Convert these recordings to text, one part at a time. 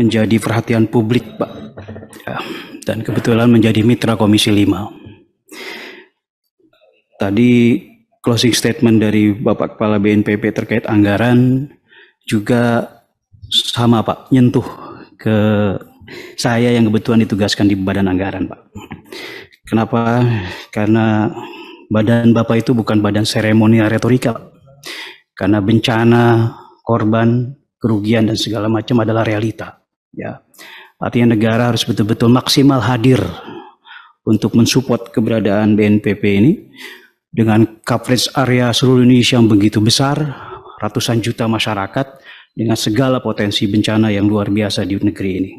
menjadi perhatian publik, Pak. Ya, dan kebetulan menjadi mitra Komisi 5. Tadi closing statement dari Bapak Kepala BNPB terkait anggaran juga sama, Pak, nyentuh ke saya yang kebetulan ditugaskan di Badan Anggaran, Pak. Kenapa? Karena badan Bapak itu bukan badan seremonial retorika, Pak. Karena bencana, korban, kerugian dan segala macam adalah realita. Ya, artinya negara harus betul-betul maksimal hadir untuk mensupport keberadaan BNPB ini dengan coverage area seluruh Indonesia yang begitu besar, ratusan juta masyarakat dengan segala potensi bencana yang luar biasa di negeri ini.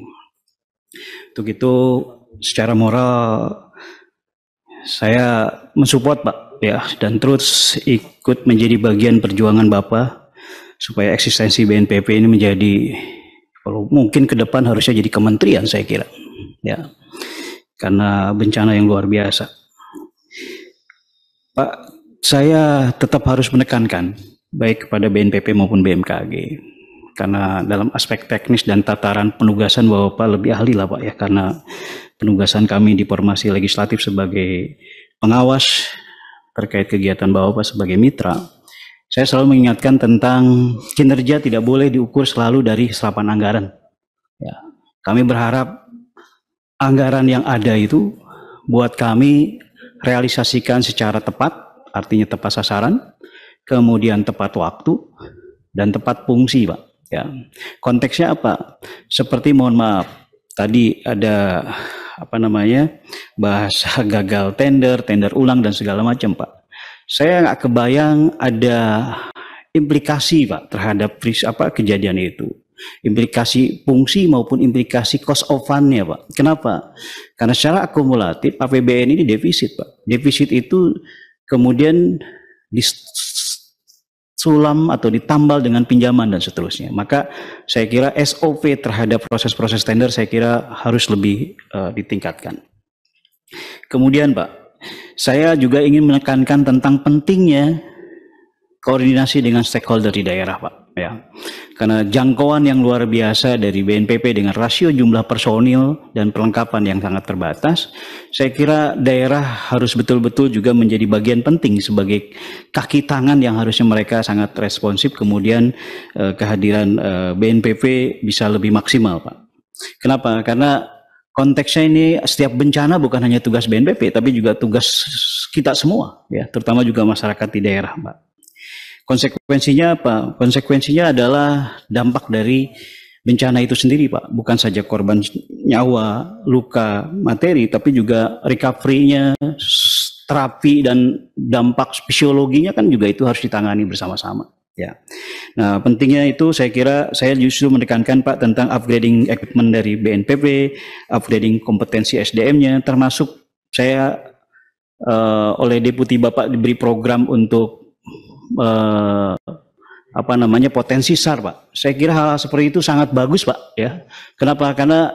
Untuk itu, secara moral saya mensupport, Pak, ya, dan terus ikut menjadi bagian perjuangan Bapak supaya eksistensi BNPB ini menjadi, kalau mungkin ke depan harusnya jadi kementerian, saya kira, ya, karena bencana yang luar biasa. Pak, saya tetap harus menekankan baik kepada BNPB maupun BMKG, karena dalam aspek teknis dan tataran penugasan Bapak lebih ahli lah, Pak, ya, karena penugasan kami di formasi legislatif sebagai pengawas terkait kegiatan Bapak sebagai mitra. Saya selalu mengingatkan tentang kinerja tidak boleh diukur selalu dari serapan anggaran. Ya, kami berharap anggaran yang ada itu buat kami realisasikan secara tepat, artinya tepat sasaran, kemudian tepat waktu, dan tepat fungsi, Pak. Ya, konteksnya apa? Seperti, mohon maaf, tadi ada bahasa gagal tender, tender ulang dan segala macam, Pak. Saya nggak kebayang ada implikasi, Pak, terhadap kejadian itu. Implikasi fungsi maupun implikasi cost of fund-nya, Pak. Kenapa? Karena secara akumulatif APBN ini defisit, Pak. Defisit itu kemudian disulam atau ditambal dengan pinjaman dan seterusnya. Maka saya kira SOP terhadap proses-proses tender saya kira harus lebih ditingkatkan. Kemudian, Pak, saya juga ingin menekankan tentang pentingnya koordinasi dengan stakeholder di daerah, Pak. Ya, karena jangkauan yang luar biasa dari BNPB dengan rasio jumlah personil dan perlengkapan yang sangat terbatas, saya kira daerah harus betul-betul juga menjadi bagian penting sebagai kaki tangan yang harusnya mereka sangat responsif, kemudian kehadiran BNPB bisa lebih maksimal, Pak. Kenapa? Karena konteksnya ini setiap bencana bukan hanya tugas BNPB, tapi juga tugas kita semua, ya, terutama juga masyarakat di daerah, Pak. Konsekuensinya apa? Konsekuensinya adalah dampak dari bencana itu sendiri, Pak. Bukan saja korban nyawa, luka, materi, tapi juga recovery-nya, terapi, dan dampak fisiologinya kan juga itu harus ditangani bersama-sama. Ya. Nah, pentingnya itu saya kira saya justru menekankan, Pak, tentang upgrading equipment dari BNPB, upgrading kompetensi SDM-nya, termasuk saya oleh Deputi Bapak diberi program untuk potensi SAR, Pak. Saya kira hal seperti itu sangat bagus, Pak, ya. Kenapa? Karena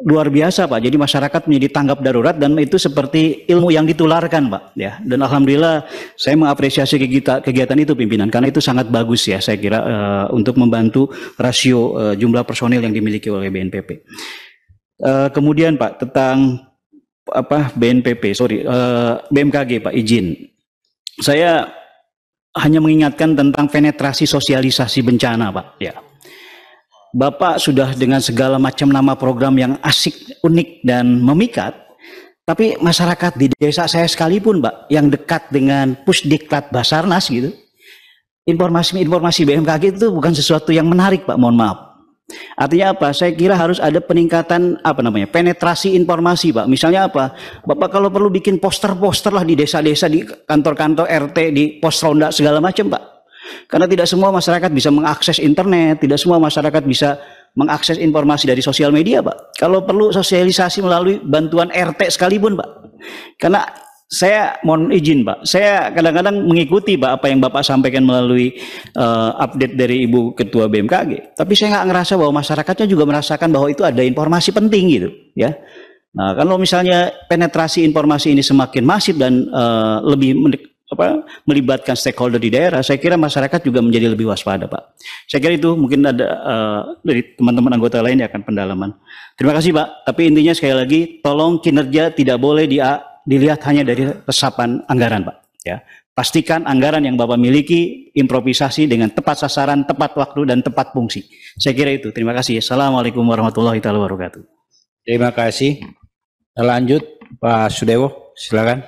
luar biasa, Pak. Jadi masyarakat menjadi tanggap darurat dan itu seperti ilmu yang ditularkan, Pak, ya. Dan alhamdulillah saya mengapresiasi kegiatan itu, pimpinan, karena itu sangat bagus, ya, saya kira untuk membantu rasio jumlah personil yang dimiliki oleh BNPB. Kemudian, Pak, tentang BMKG, Pak, izin. Saya hanya mengingatkan tentang penetrasi sosialisasi bencana, Pak, ya. Bapak sudah dengan segala macam nama program yang asik, unik, dan memikat, tapi masyarakat di desa saya sekalipun, Pak, yang dekat dengan Pusdiklat Basarnas gitu, informasi BMKG itu bukan sesuatu yang menarik, Pak, mohon maaf. Artinya apa? Saya kira harus ada peningkatan penetrasi informasi, Pak. Misalnya apa? Bapak kalau perlu bikin poster-poster lah di desa-desa, di kantor-kantor RT, di pos ronda segala macam, Pak. Karena tidak semua masyarakat bisa mengakses internet, tidak semua masyarakat bisa mengakses informasi dari sosial media, Pak. Kalau perlu sosialisasi melalui bantuan RT sekalipun, Pak. Karena saya mohon izin, Pak, saya kadang-kadang mengikuti, Pak, apa yang Bapak sampaikan melalui update dari Ibu Ketua BMKG. Tapi saya nggak ngerasa bahwa masyarakatnya juga merasakan bahwa itu ada informasi penting gitu, ya. Nah, kalau misalnya penetrasi informasi ini semakin masif dan lebih melibatkan stakeholder di daerah, saya kira masyarakat juga menjadi lebih waspada, Pak. Saya kira itu mungkin ada dari teman-teman anggota lain yang akan pendalaman. Terima kasih, Pak. Tapi intinya sekali lagi, tolong kinerja tidak boleh dilihat hanya dari resapan anggaran, Pak. Ya, pastikan anggaran yang Bapak miliki improvisasi dengan tepat sasaran, tepat waktu, dan tepat fungsi. Saya kira itu. Terima kasih. Assalamualaikum warahmatullahi wabarakatuh. Terima kasih. Lanjut, Pak Sudewo, silakan.